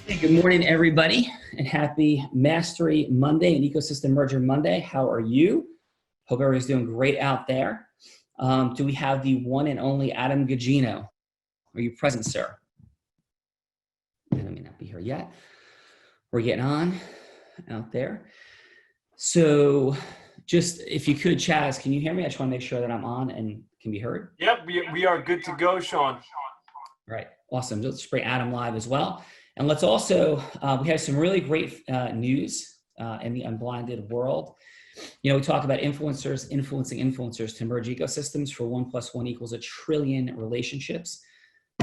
Hey, good morning, everybody, and happy Mastery Monday and Ecosystem Merger Monday. How are you? Hope everybody's doing great out there. Do we have the one and only Adam Gugino? Are you present, sir? I may not be here yet. We're getting on out there. So just if you could, Chaz, can you hear me? I just want to make sure that I'm on and can be heard. Yep, we are good to go, Sean. All right, awesome. Let's bring Adam live as well. And let's also, we have some really great news in the Unblinded world. You know, we talk about influencers influencing influencers to merge ecosystems for 1 + 1 = 1 trillion relationships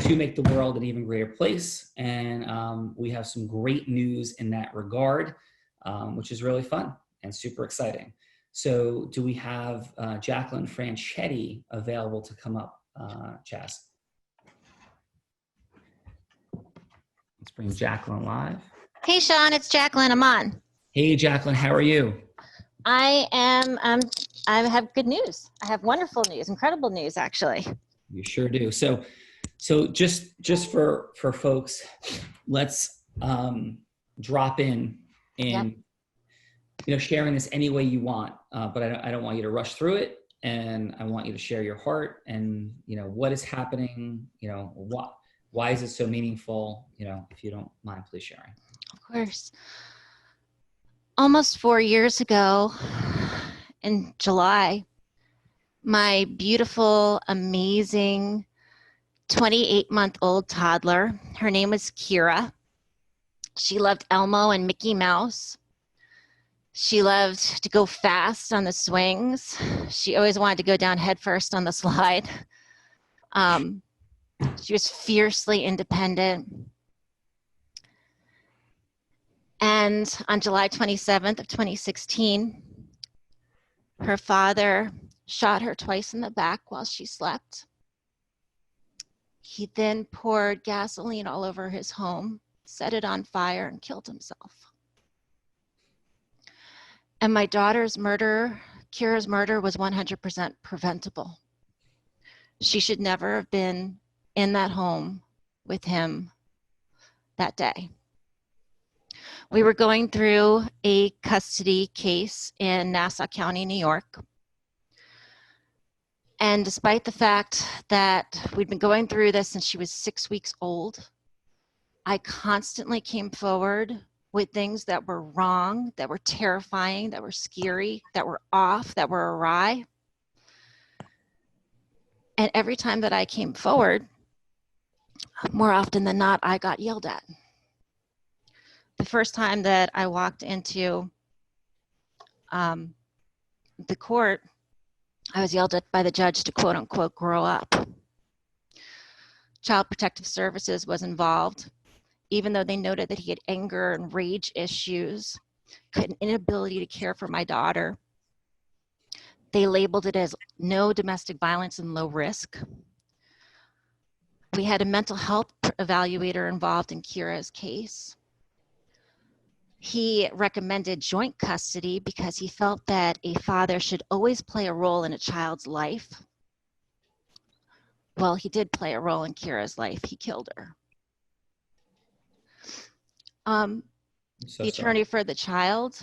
to make the world an even greater place. And we have some great news in that regard, which is really fun and super exciting. So do we have Jacqueline Franchetti available to come up, Chaz? Let's bring Jacqueline live. Hey, Sean, it's Jacqueline. I'm on. Hey, Jacqueline, how are you? I have good news. I have wonderful news, incredible news, actually. You sure do. So just for folks, let's drop in and sharing this any way you want. But I don't want you to rush through it, and I want you to share your heart and what is happening. Why is it so meaningful? If you don't mind, please sharing. Of course. Almost 4 years ago, in July, my beautiful, amazing 28-month-old toddler, her name was Kira. She loved Elmo and Mickey Mouse. She loved to go fast on the swings. She always wanted to go down headfirst on the slide. She was fiercely independent. And on July 27th of 2016, her father shot her twice in the back while she slept. He then poured gasoline all over his home, set it on fire, and killed himself. And my daughter's murder, Kira's murder, was 100% preventable. She should never have been in that home with him that day. We were going through a custody case in Nassau County, New York. And despite the fact that we'd been going through this since she was 6 weeks old, I constantly came forward with things that were wrong, that were terrifying, that were scary, that were off, that were awry. And every time that I came forward, more often than not, I got yelled at. The first time that I walked into the court, I was yelled at by the judge to quote unquote grow up. Child Protective Services was involved, even though they noted that he had anger and rage issues, an inability to care for my daughter. They labeled it as no domestic violence and low risk. We had a mental health evaluator involved in Kira's case. He recommended joint custody because he felt that a father should always play a role in a child's life. Well, he did play a role in Kira's life. He killed her. The attorney for the child,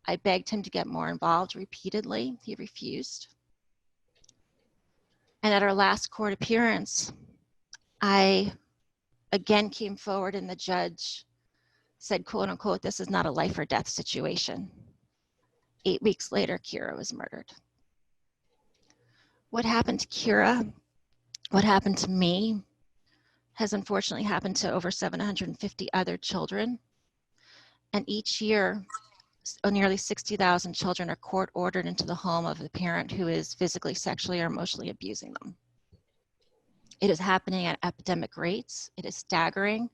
I begged him to get more involved repeatedly. He refused. And at our last court appearance, I again came forward and the judge said, quote unquote, this is not a life or death situation. 8 weeks later, Kira was murdered. What happened to Kira, what happened to me, has unfortunately happened to over 750 other children. And each year, nearly 60,000 children are court ordered into the home of the parent who is physically, sexually, or emotionally abusing them. It is happening at epidemic rates. It is staggering.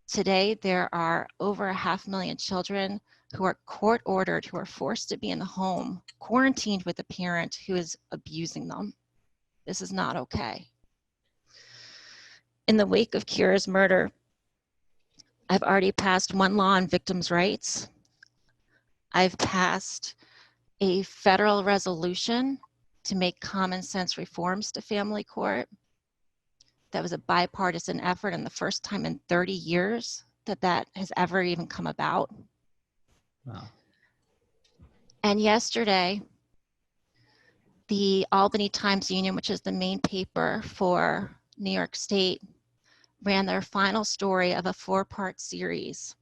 Today, there are over 500,000 children who are court ordered, who are forced to be in the home, quarantined with a parent who is abusing them. This is not okay. In the wake of Kira's murder, I've already passed one law on victims' rights. I've passed a federal resolution to make common sense reforms to family court. That was a bipartisan effort and the first time in 30 years that that has ever even come about. Wow. And yesterday, the Albany Times-Union, which is the main paper for New York State, ran their final story of a 4-part series,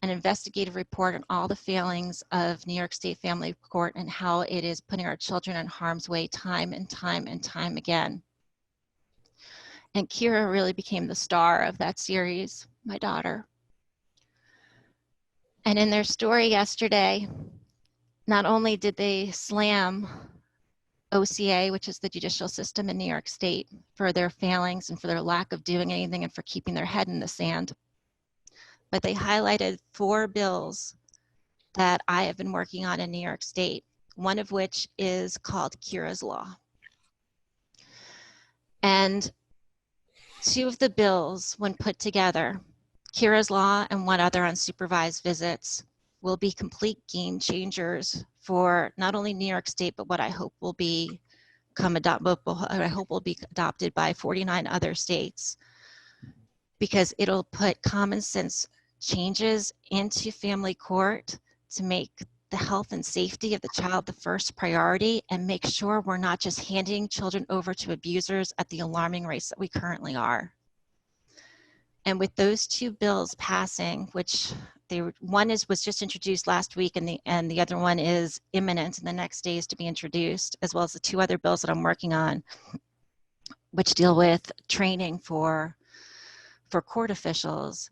an investigative report on all the failings of New York State Family Court and how it is putting our children in harm's way time and time and time again. And Kira really became the star of that series, my daughter. And in their story yesterday, not only did they slam OCA, which is the judicial system in New York State, for their failings and for their lack of doing anything and for keeping their head in the sand, but they highlighted 4 bills that I have been working on in New York State, one of which is called Kira's Law. And 2 of the bills, when put together, Kira's Law and one other unsupervised visits, will be complete game changers for not only New York State, but what I hope will be adopted by 49 other states, because it'll put common sense changes into family court to make the health and safety of the child the first priority and make sure we're not just handing children over to abusers at the alarming rates that we currently are. And with those 2 bills passing, which one was just introduced last week, and the other one is imminent in the next days to be introduced, as well as the 2 other bills that I'm working on, which deal with training for court officials,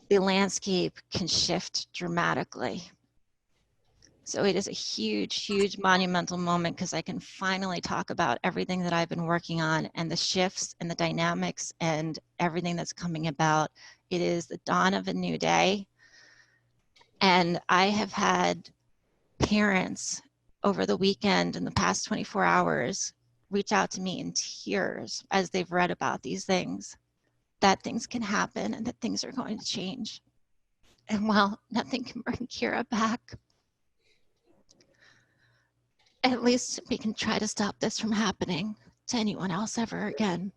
the landscape can shift dramatically. So it is a huge, huge monumental moment because I can finally talk about everything that I've been working on and the shifts and the dynamics and everything that's coming about. It is the dawn of a new day. And I have had parents over the weekend in the past 24 hours reach out to me in tears as they've read about these things, that things can happen and that things are going to change. And while nothing can bring Kira back, at least we can try to stop this from happening to anyone else ever again.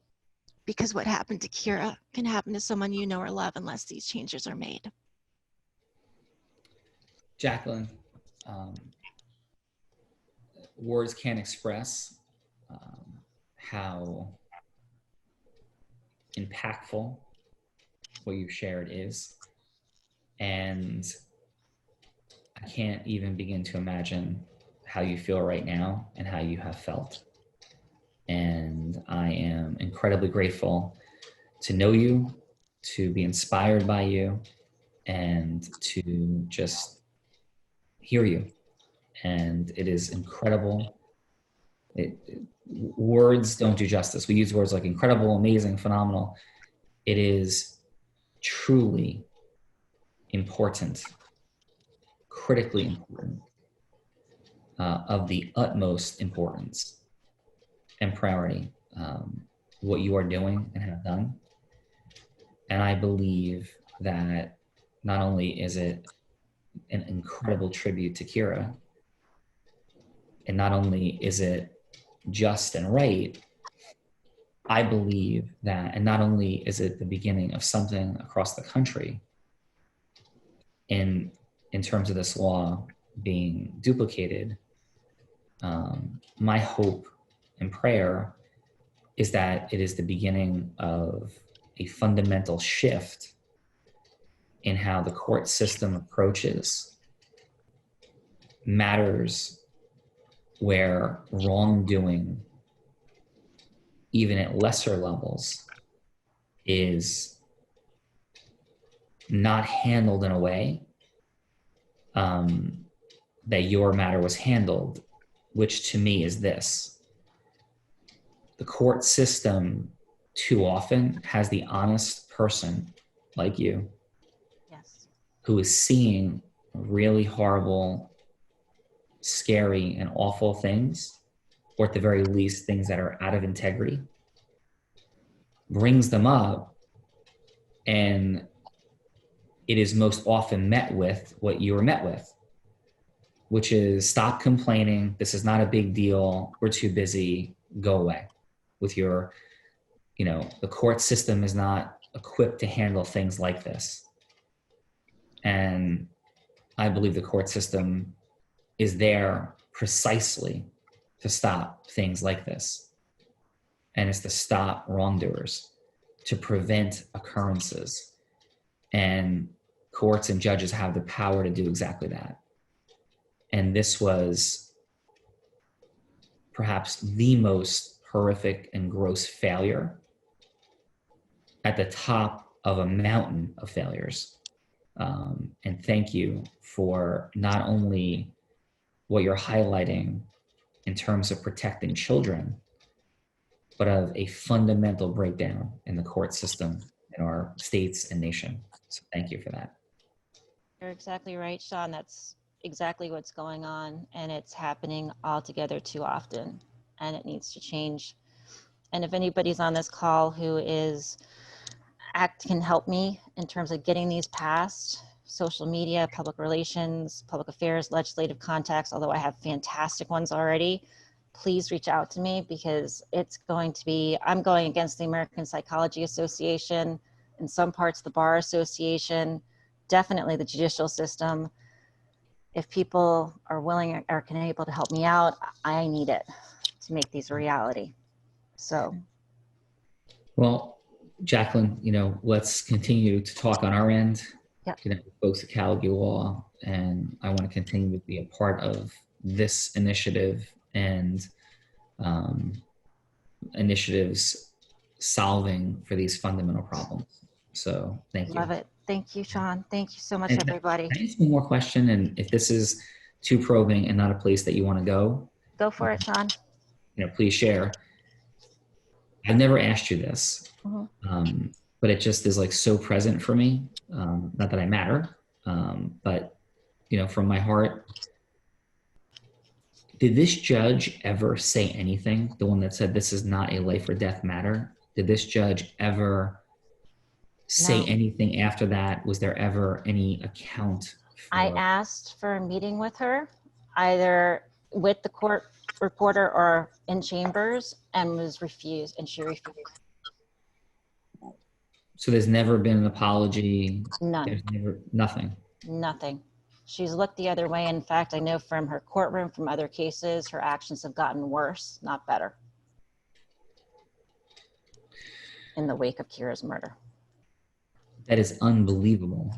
Because what happened to Kira can happen to someone you know or love unless these changes are made. Jacqueline, words can't express how impactful what you've shared is. And I can't even begin to imagine how you feel right now and how you have felt. And I am incredibly grateful to know you, to be inspired by you, and to just hear you. And it is incredible. Words don't do justice. We use words like incredible, amazing, phenomenal. It is truly important, critically important, of the utmost importance and priority, what you are doing and have done. And I believe that not only is it an incredible tribute to Kira, and not only is it just and right, I believe that, and not only is it the beginning of something across the country in terms of this law being duplicated, my hope and prayer is that it is the beginning of a fundamental shift in how the court system approaches matters where wrongdoing, even at lesser levels, is not handled in a way that your matter was handled, which to me is this. The court system too often has the honest person like you, Yes. who is seeing really horrible, scary, and awful things, or at the very least, things that are out of integrity, brings them up, and it is most often met with what you were met with, which is stop complaining. This is not a big deal. We're too busy. Go away with your, the court system is not equipped to handle things like this. And I believe the court system is there precisely to stop things like this. And it's to stop wrongdoers, to prevent occurrences. And courts and judges have the power to do exactly that. And this was perhaps the most horrific and gross failure at the top of a mountain of failures. And thank you for not only what you're highlighting in terms of protecting children, but of a fundamental breakdown in the court system in our states and nation. So thank you for that. You're exactly right, Sean. That's exactly what's going on, and it's happening altogether too often, and it needs to change. And if anybody's on this call who can help me in terms of getting these passed, social media, public relations, public affairs, legislative contacts, although I have fantastic ones already, please reach out to me, because it's going to be, I'm going against the American Psychology Association, in some parts the Bar Association, definitely the judicial system. If people are willing or can able to help me out, I need it to make these a reality. So. Well, Jacqueline, let's continue to talk on our end. Yep. Folks at Caluga Law, and I want to continue to be a part of this initiative and initiatives solving for these fundamental problems. So thank you. Love it. Thank you, Sean. Thank you so much, And everybody. can I ask one more question? And if this is too probing and not a place that you want to go, Go for it, Sean. Please share. I've never asked you this, but it just is like so present for me. Not that I matter, but from my heart, did this judge ever say anything? The one that said this is not a life or death matter. Did this judge ever say anything after that? Was there ever any account? I asked for a meeting with her, either with the court reporter or in chambers, and was refused, and she refused. So there's never been an apology? None. There's never, nothing? Nothing. She's looked the other way. In fact, I know from her courtroom, from other cases, her actions have gotten worse, not better, in the wake of Kira's murder. That is unbelievable.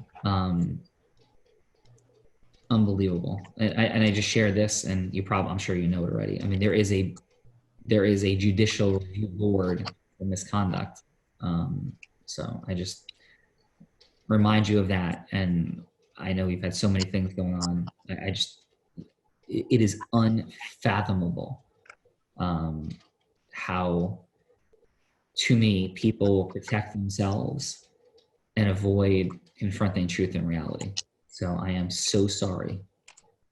Unbelievable. And I just share this, and I'm sure you know it already. I mean, there is a judicial review board for misconduct. So I just remind you of that. And I know we've had so many things going on. It is unfathomable how, to me, people protect themselves and avoid confronting truth and reality. So I am so sorry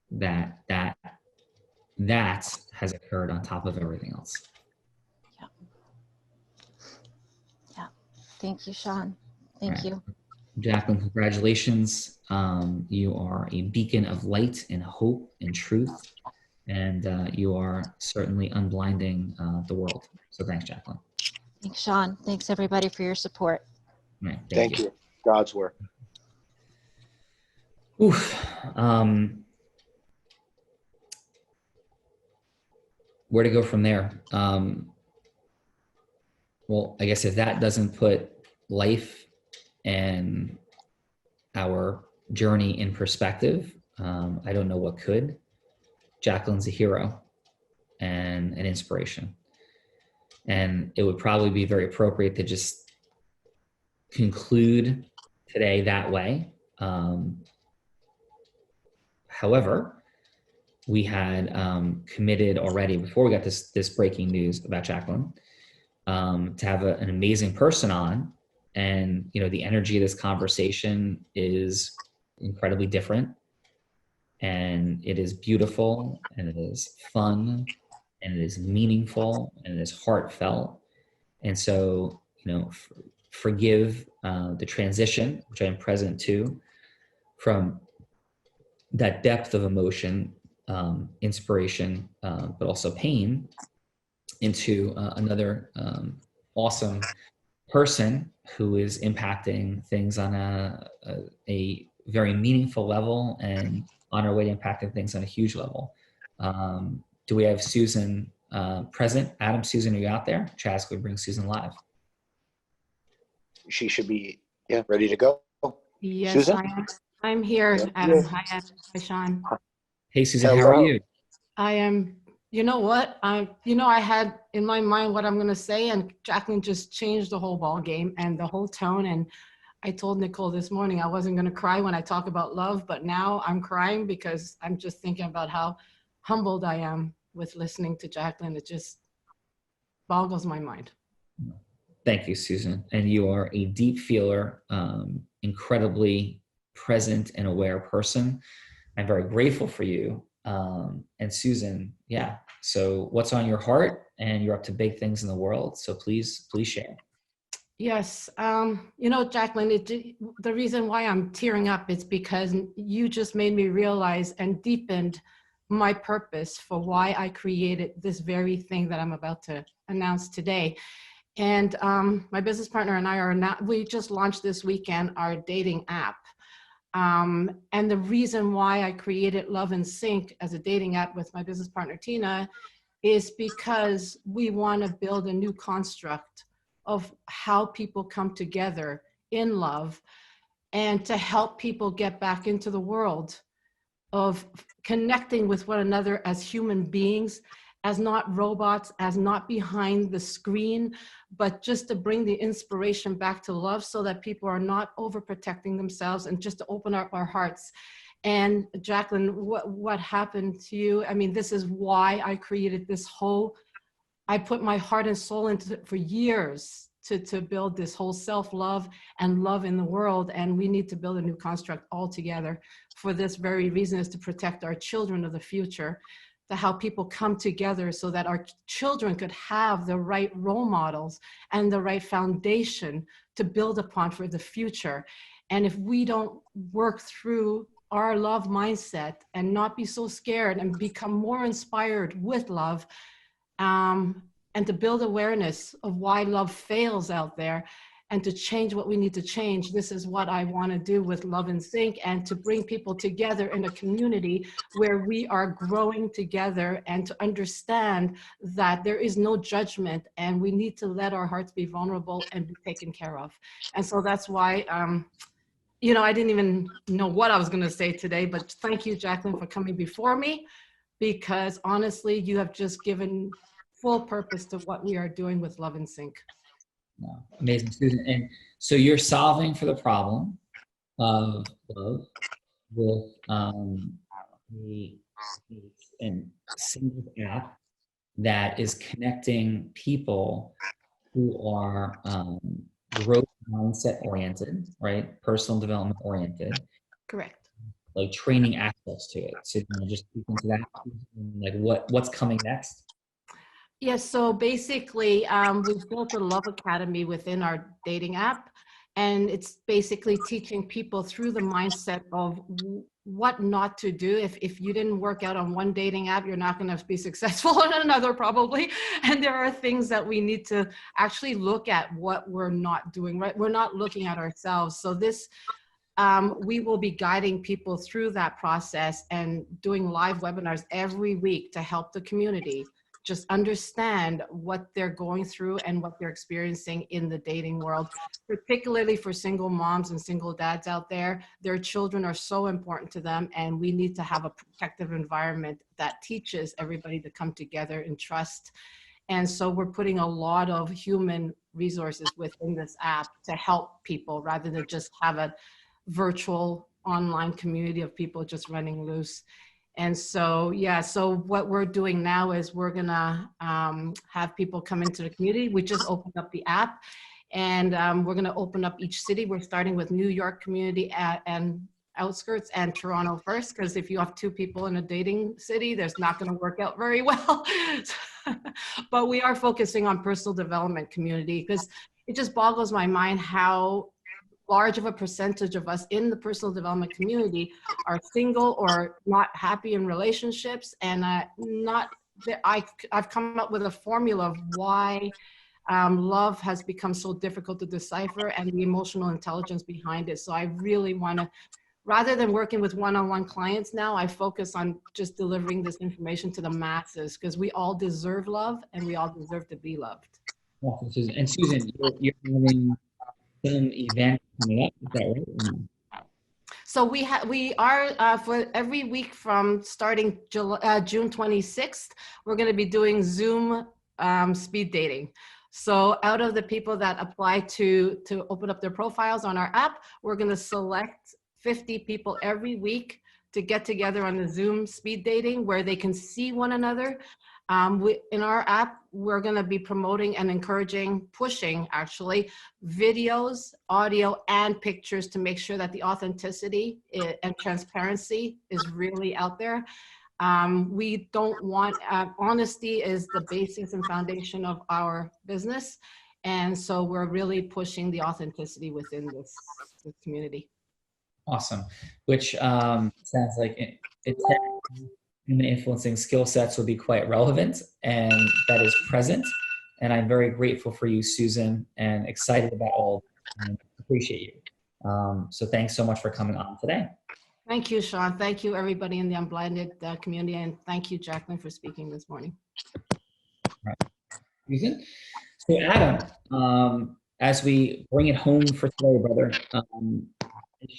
that has occurred on top of everything else. Yeah. Thank you, Sean. Thank you. Jacqueline, congratulations. You are a beacon of light and hope and truth, and you are certainly unblinding the world. So thanks, Jacqueline. Thanks, Sean. Thanks, everybody, for your support. Right, Thank you. God's work. Oof. Where to go from there? Well, I guess if that doesn't put life and our journey in perspective, I don't know what could. Jacqueline's a hero and an inspiration. And it would probably be very appropriate to just conclude today that way. However, we had committed already, before we got this breaking news about Jacqueline, to have an amazing person on. And, the energy of this conversation is incredibly different. And it is beautiful, and it is fun, and it is meaningful, and it is heartfelt. And so, forgive the transition, which I am present to, from that depth of emotion, inspiration, but also pain, into another awesome person who is impacting things on a very meaningful level and on our way to impacting things on a huge level. Do we have Susan present? Adam, Susan, are you out there? Chaz could bring Susan live. She should be, yeah, ready to go. Yes, Susan? I am. I'm here, Yeah. Adam. Hi, Adam. Hi, Sean. Hey, Susan, how are Hello. you? I am, you know what? I had in my mind what I'm going to say, and Jacqueline just changed the whole ball game and the whole tone. And I told Nicole this morning I wasn't going to cry when I talk about love, but now I'm crying because I'm just thinking about how humbled I am with listening to Jacqueline. It just boggles my mind. Thank you, Susan. And you are a deep feeler, incredibly present and aware person. I'm very grateful for you. And Susan, yeah. So what's on your heart? And you're up to big things in the world. So please share. Yes. Jacqueline, the reason why I'm tearing up is because you just made me realize and deepened my purpose for why I created this very thing that I'm about to announce today. And my business partner and I we just launched this weekend our dating app. And the reason why I created Love in Sync as a dating app with my business partner, Tina, is because we want to build a new construct of how people come together in love and to help people get back into the world of connecting with one another as human beings, as not robots, as not behind the screen, but just to bring the inspiration back to love so that people are not overprotecting themselves and just to open up our hearts. And Jacqueline, what happened to you? I mean, this is why I created this I put my heart and soul into it for years to build this whole self-love and love in the world. And we need to build a new construct altogether for this very reason, is to protect our children of the future, to how people come together so that our children could have the right role models and the right foundation to build upon for the future. And if we don't work through our love mindset and not be so scared and become more inspired with love, and to build awareness of why love fails out there and to change what we need to change. This is what I want to do with Love in Sync, and to bring people together in a community where we are growing together and to understand that there is no judgment and we need to let our hearts be vulnerable and be taken care of. And so that's why, I didn't even know what I was going to say today, but thank you, Jacqueline, for coming before me, because honestly, you have just given full purpose to what we are doing with Love in Sync. Wow. Amazing, Susan. And so you're solving for the problem of love with the and single app that is connecting people who are growth mindset oriented, right? Personal development oriented. Correct. Like training aspects to it. So you want to just speak into that, like what's coming next? Yes, so basically, we've built a Love Academy within our dating app, and it's basically teaching people through the mindset of what not to do. If you didn't work out on one dating app, you're not going to be successful on another probably. And there are things that we need to actually look at what we're not doing, right? We're not looking at ourselves. So this, we will be guiding people through that process and doing live webinars every week to help the community just understand what they're going through and what they're experiencing in the dating world, particularly for single moms and single dads out there. Their children are so important to them, and we need to have a protective environment that teaches everybody to come together in trust. And so we're putting a lot of human resources within this app to help people rather than just have a virtual online community of people just running loose. And so, yeah, so what we're doing now is we're gonna have people come into the community. We just opened up the app, and we're gonna open up each city. We're starting with New York community and outskirts and Toronto first, because if you have two people in a dating city, there's not gonna work out very well. But we are focusing on personal development community, because it just boggles my mind how large of a percentage of us in the personal development community are single or not happy in relationships. And I've come up with a formula of why love has become so difficult to decipher and the emotional intelligence behind it. So I really want to rather than working with one-on-one clients now, I focus on just delivering this information to the masses because we all deserve love and we all deserve to be loved. Awesome, Susan. And Susan, you're having some event coming up. Is that right? So we are for every week from starting June 26th, we're going to be doing Zoom speed dating. So out of the people that apply to open up their profiles on our app, we're going to select 50 people every week to get together on the Zoom speed dating where they can see one another. In our app, we're going to be promoting and encouraging, pushing actually, videos, audio, and pictures to make sure that the authenticity and transparency is really out there. We don't want, honesty is the basis and foundation of our business. And so we're really pushing the authenticity within this community. Awesome. Which sounds like human influencing skill sets will be quite relevant, and that is present. And I'm very grateful for you, Susan, and excited about all. And appreciate you. So thanks so much for coming on today. Thank you, Sean. Thank you, everybody in the Unblinded community. And thank you, Jacqueline, for speaking this morning. Susan? So Adam, as we bring it home for today, brother,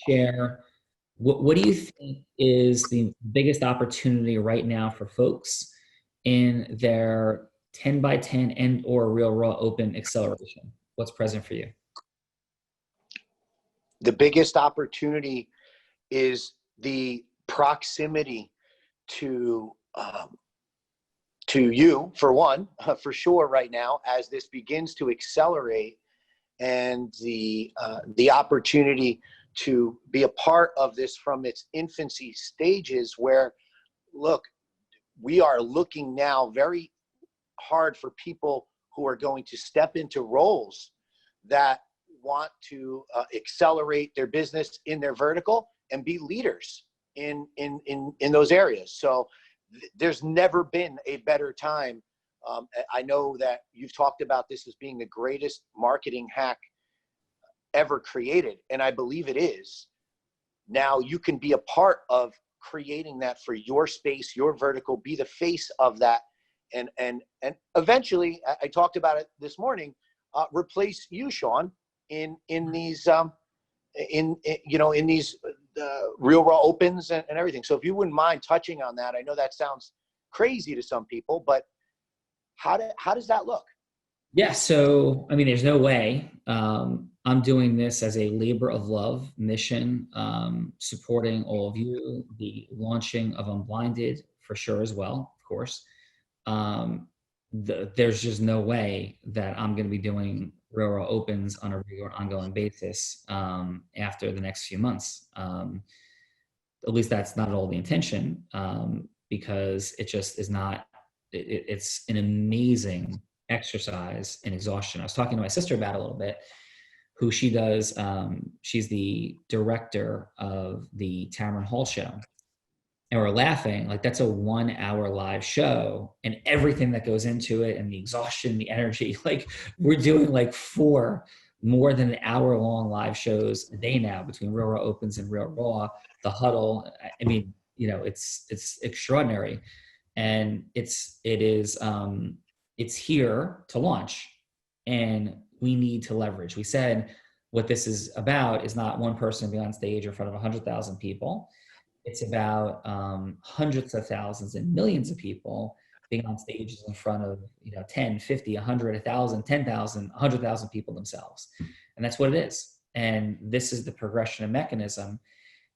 share, what do you think is the biggest opportunity right now for folks in their 10 by 10 and or Real Raw Open acceleration? What's present for you? The biggest opportunity is the proximity to you, for one, for sure right now, as this begins to accelerate, and the opportunity to be a part of this from its infancy stages where, look, we are looking now very hard for people who are going to step into roles that want to accelerate their business in their vertical and be leaders in those areas. So there's never been a better time. I know that you've talked about this as being the greatest marketing hack ever created, and I believe it is. Now you can be a part of creating that for your space, your vertical, be the face of that, and eventually, I talked about it this morning, replace you, Sean, in these these Real Raw Opens and everything. So if you wouldn't mind touching on that, I know that sounds crazy to some people, but how does that look? Yeah, so, I mean, there's no way. I'm doing this as a labor of love mission, supporting all of you, the launching of Unblinded for sure as well, of course. There's just no way that I'm going to be doing Real Raw Opens on a regular ongoing basis after the next few months. At least that's not at all the intention, because it just is not, it's an amazing exercise and exhaustion. I was talking to my sister about it a little bit, who she does, she's the director of the Tamron Hall show. And we're laughing, like that's a 1 hour live show and everything that goes into it and the exhaustion, the energy, like we're doing like 4 more than an hour long live shows a day now between Real Raw Opens and Real Raw, the Huddle. I mean, you know, it's extraordinary. And it's here to launch, and we need to leverage. We said what this is about is not one person being on stage in front of 100,000 people. It's about hundreds of thousands and millions of people being on stages in front of 10, 50, 100, 1,000, 10,000, 100,000 people themselves. And that's what it is. And this is the progression and mechanism.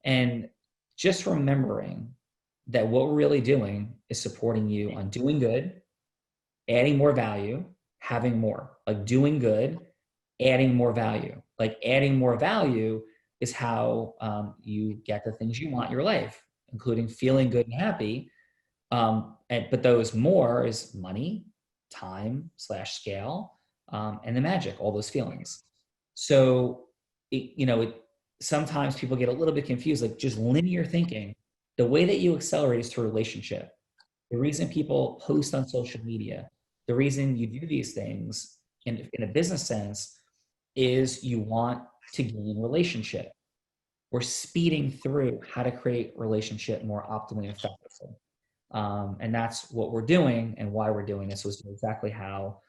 And just remembering that what we're really doing is supporting you on doing good, adding more value, having more. Like doing good, adding more value. Like adding more value is how you get the things you want in your life, including feeling good and happy. But those more is money, time / scale, and the magic, all those feelings. So, sometimes people get a little bit confused, like just linear thinking. The way that you accelerate is through relationship. The reason people post on social media, the reason you do these things in a business sense is you want to gain relationship. we're speeding through how to create relationship more optimally and effectively. And that's what we're doing, and why we're doing this was exactly how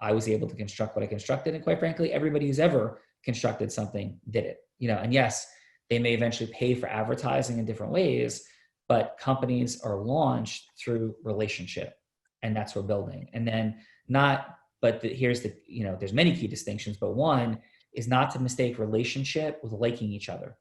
I was able to construct what I constructed. And quite frankly, everybody who's ever constructed something did it, and yes, they may eventually pay for advertising in different ways, but companies are launched through relationship, and that's what we're building. And then here's the, there's many key distinctions, but one is not to mistake relationship with liking each other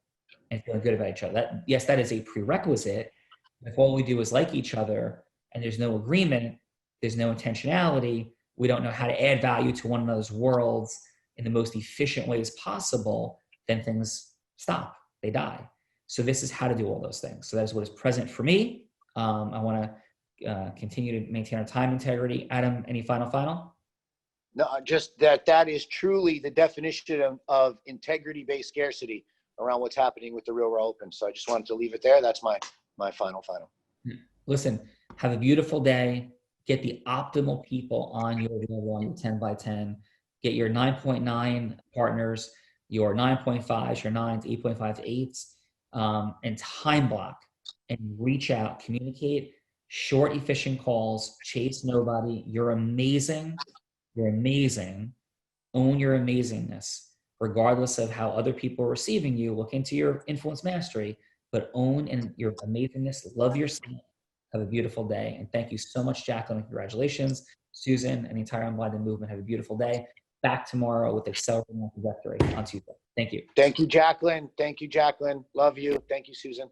and feeling good about each other. Yes, that is a prerequisite. If all we do is like each other and there's no agreement, there's no intentionality, we don't know how to add value to one another's worlds in the most efficient ways possible, then things stop, they die. So this is how to do all those things. So that is what is present for me. I want to continue to maintain our time integrity. Adam, any final? No, just that is truly the definition of integrity-based scarcity around what's happening with the Real World Open. So I just wanted to leave it there. That's my final. Listen, have a beautiful day. Get the optimal people on your Real World, your 10 by 10. Get your 9.9 partners, your 9.5s, your 9s, 8.5s, 8s, and time block and reach out, communicate, short, efficient calls, chase nobody. You're amazing. You're amazing. Own your amazingness, regardless of how other people are receiving you. Look into your influence mastery, but own your amazingness. Love yourself. Have a beautiful day. And thank you so much, Jacqueline. Congratulations. Susan and the entire Unblinded movement, have a beautiful day. Back tomorrow with Accelerating Trajectory on Tuesday. Thank you. Thank you, Jacqueline. Love you. Thank you, Susan.